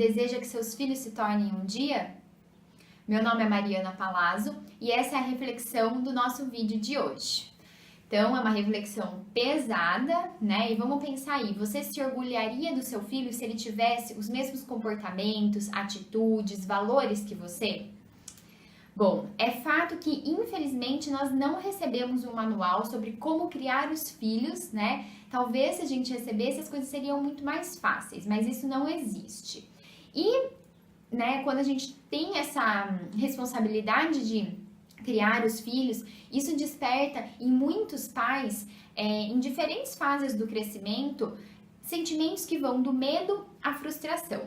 deseja que seus filhos se tornem um dia? Meu nome é Mariana Palazzo e essa é a reflexão do nosso vídeo de hoje. Então, é uma reflexão pesada, né? E vamos pensar aí, você se orgulharia do seu filho se ele tivesse os mesmos comportamentos, atitudes, valores que você? Bom, é fato que, infelizmente, nós não recebemos um manual sobre como criar os filhos, né? Talvez se a gente recebesse, as coisas seriam muito mais fáceis, mas isso não existe. E, né, quando a gente tem essa responsabilidade de criar os filhos, isso desperta em muitos pais, em diferentes fases do crescimento, sentimentos que vão do medo à frustração.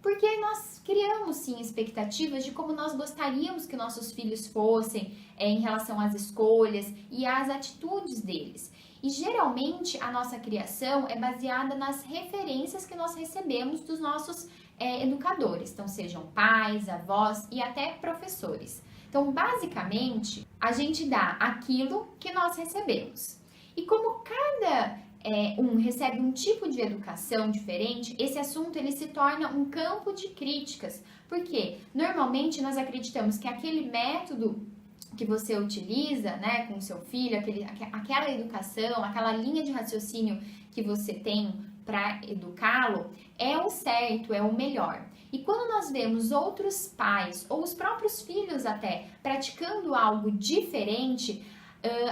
Porque nós criamos, sim, expectativas de como nós gostaríamos que nossos filhos fossem em relação às escolhas e às atitudes deles. E geralmente a nossa criação é baseada nas referências que nós recebemos dos nossos educadores, então sejam pais, avós e até professores. Então, basicamente, a gente dá aquilo que nós recebemos. E como cada um recebe um tipo de educação diferente, esse assunto ele se torna um campo de críticas. Porque normalmente nós acreditamos que aquele método que você utiliza, né, com o seu filho, aquela educação, aquela linha de raciocínio que você tem para educá-lo, é o certo, é o melhor. E quando nós vemos outros pais, ou os próprios filhos até, praticando algo diferente,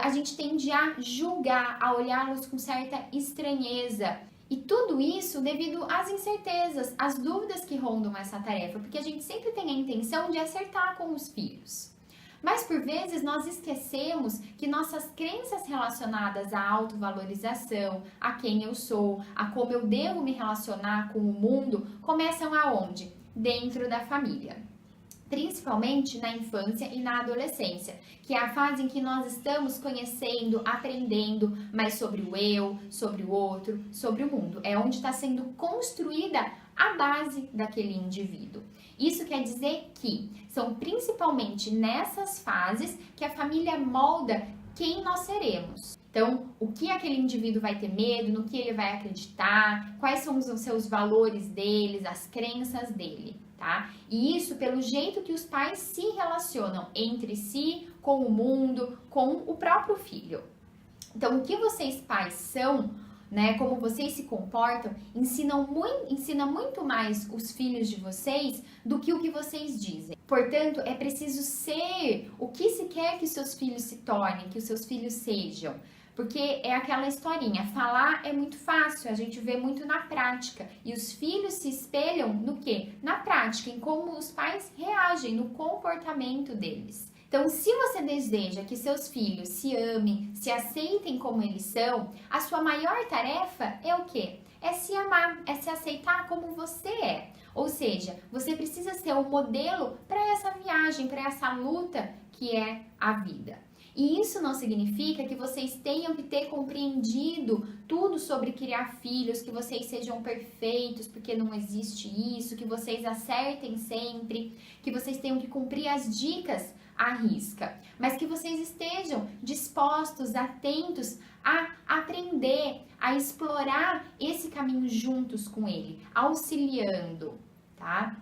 a gente tende a julgar, a olhá-los com certa estranheza. E tudo isso devido às incertezas, às dúvidas que rondam essa tarefa, porque a gente sempre tem a intenção de acertar com os filhos. Mas por vezes nós esquecemos que nossas crenças relacionadas à autovalorização, a quem eu sou, a como eu devo me relacionar com o mundo, começam aonde? Dentro da família. Principalmente na infância e na adolescência, que é a fase em que nós estamos conhecendo, aprendendo mais sobre o eu, sobre o outro, sobre o mundo. É onde está sendo construída a base daquele indivíduo. Isso quer dizer que são principalmente nessas fases que a família molda quem nós seremos. Então, o que aquele indivíduo vai ter medo, no que ele vai acreditar, quais são os seus valores deles, as crenças dele, tá? E isso pelo jeito que os pais se relacionam entre si, com o mundo, com o próprio filho. Então, o que vocês pais são, né, como vocês se comportam, ensina muito mais os filhos de vocês do que o que vocês dizem. Portanto, é preciso ser o que se quer que seus filhos se tornem, que os seus filhos sejam. Porque é aquela historinha, falar é muito fácil, a gente vê muito na prática. E os filhos se espelham no quê? Na prática, em como os pais reagem, no comportamento deles. Então, se você deseja que seus filhos se amem, se aceitem como eles são, a sua maior tarefa é o quê? É se amar, é se aceitar como você é. Ou seja, você precisa ser um modelo para essa viagem, para essa luta que é a vida. E isso não significa que vocês tenham que ter compreendido tudo sobre criar filhos, que vocês sejam perfeitos, porque não existe isso, que vocês acertem sempre, que vocês tenham que cumprir as dicas à risca, mas que vocês estejam dispostos, atentos a aprender, a explorar esse caminho juntos com ele, auxiliando, tá?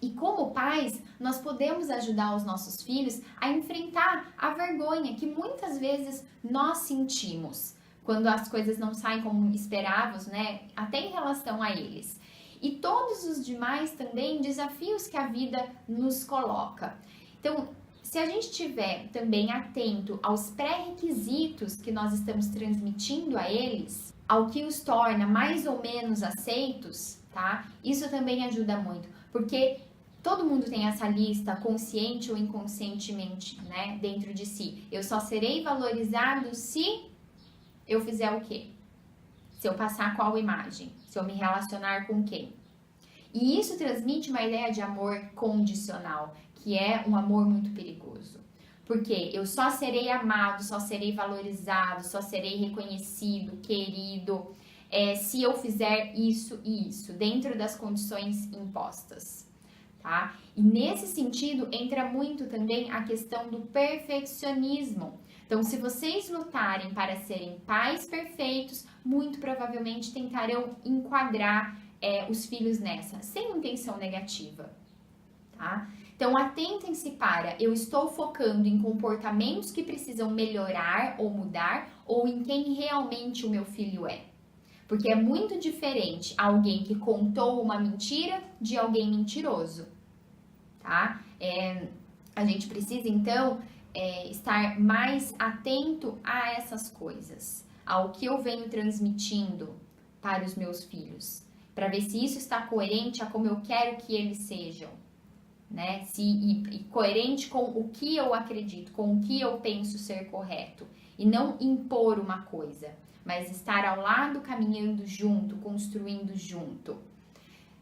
E como pais, nós podemos ajudar os nossos filhos a enfrentar a vergonha que muitas vezes nós sentimos quando as coisas não saem como esperávamos, né? Até em relação a eles. E todos os demais também desafios que a vida nos coloca. Então, se a gente estiver também atento aos pré-requisitos que nós estamos transmitindo a eles, ao que os torna mais ou menos aceitos, tá? Isso também ajuda muito, porque todo mundo tem essa lista, consciente ou inconscientemente, né, dentro de si. Eu só serei valorizado se eu fizer o quê? Se eu passar qual imagem? Se eu me relacionar com quem? E isso transmite uma ideia de amor condicional, que é um amor muito perigoso. Porque eu só serei amado, só serei valorizado, só serei reconhecido, querido, se eu fizer isso e isso, dentro das condições impostas. Tá? E nesse sentido, entra muito também a questão do perfeccionismo. Então, se vocês lutarem para serem pais perfeitos, muito provavelmente tentarão enquadrar os filhos nessa, sem intenção negativa, tá? Então, atentem-se para, eu estou focando em comportamentos que precisam melhorar ou mudar, ou em quem realmente o meu filho é. Porque é muito diferente alguém que contou uma mentira de alguém mentiroso, tá? A gente precisa, então, estar mais atento a essas coisas, ao que eu venho transmitindo para os meus filhos, para ver se isso está coerente a como eu quero que eles sejam, né? E coerente com o que eu acredito, com o que eu penso ser correto, e não impor uma coisa, mas estar ao lado, caminhando junto, construindo junto.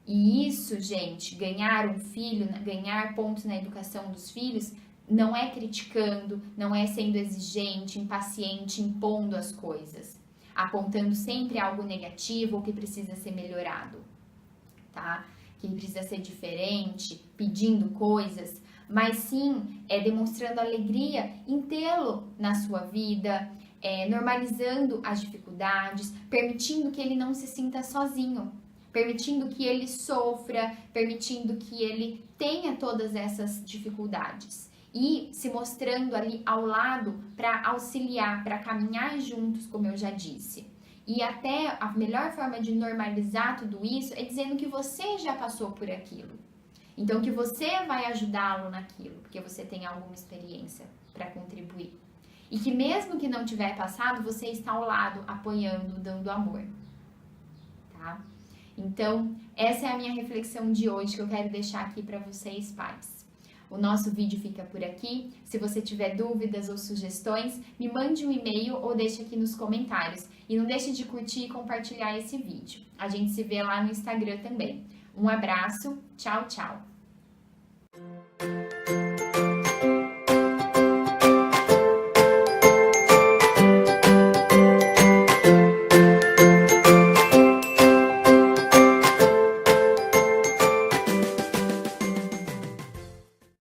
E isso, gente, ganhar um filho, ganhar pontos na educação dos filhos, não é criticando, não é sendo exigente, impaciente, impondo as coisas, apontando sempre algo negativo ou que precisa ser melhorado, tá? Que precisa ser diferente, pedindo coisas, mas sim demonstrando alegria em tê-lo na sua vida, normalizando as dificuldades, permitindo que ele não se sinta sozinho, permitindo que ele sofra, permitindo que ele tenha todas essas dificuldades e se mostrando ali ao lado para auxiliar, para caminhar juntos, como eu já disse. E até a melhor forma de normalizar tudo isso é dizendo que você já passou por aquilo. Então, que você vai ajudá-lo naquilo, porque você tem alguma experiência para contribuir. E que mesmo que não tiver passado, você está ao lado, apoiando, dando amor. Tá? Então, essa é a minha reflexão de hoje que eu quero deixar aqui para vocês, pais. O nosso vídeo fica por aqui. Se você tiver dúvidas ou sugestões, me mande um e-mail ou deixe aqui nos comentários. E não deixe de curtir e compartilhar esse vídeo. A gente se vê lá no Instagram também. Um abraço, tchau, tchau!